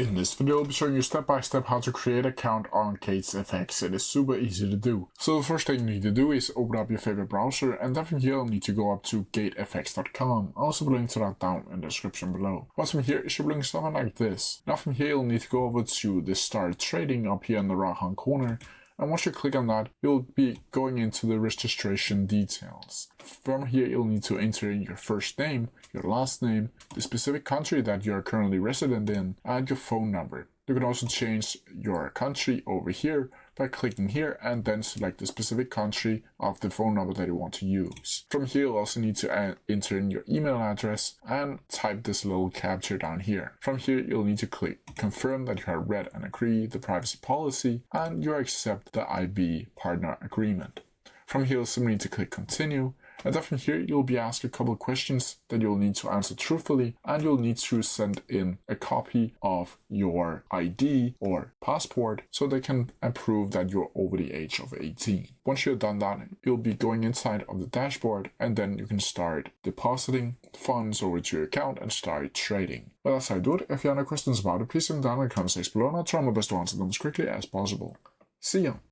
In this video, I'll be showing you step by step how to create an account on GatesFX. It is super easy to do. So the first thing you need to do is open up your favorite browser, and then from here you'll need to go up to GatesFX.com. I'll also link to that down in the description below. Once from here, it should bring something like this. Now from here you'll need to go over to the Start Trading up here in the right hand corner. And once you click on that, you'll be going into the registration details. From here, you'll need to enter in your first name, your last name, the specific country that you are currently resident in, and your phone number. You can also change your country over here by clicking here and then select the specific country of the phone number that you want to use. From here, you'll also need to enter in your email address and type this little captcha down here. From here, you'll need to click confirm that you have read and agree the privacy policy and you accept the IB partner agreement. From here, you'll simply need to click continue. And then from here, you'll be asked a couple of questions that you'll need to answer truthfully, and you'll need to send in a copy of your ID or passport so they can prove that you're over the age of 18. Once you've done that, you'll be going inside of the dashboard, and then you can start depositing funds over to your account and start trading. But that's how you do it. If you have any questions about it, please leave them down in the comment section below, and I'll try my best to answer them as quickly as possible. See ya!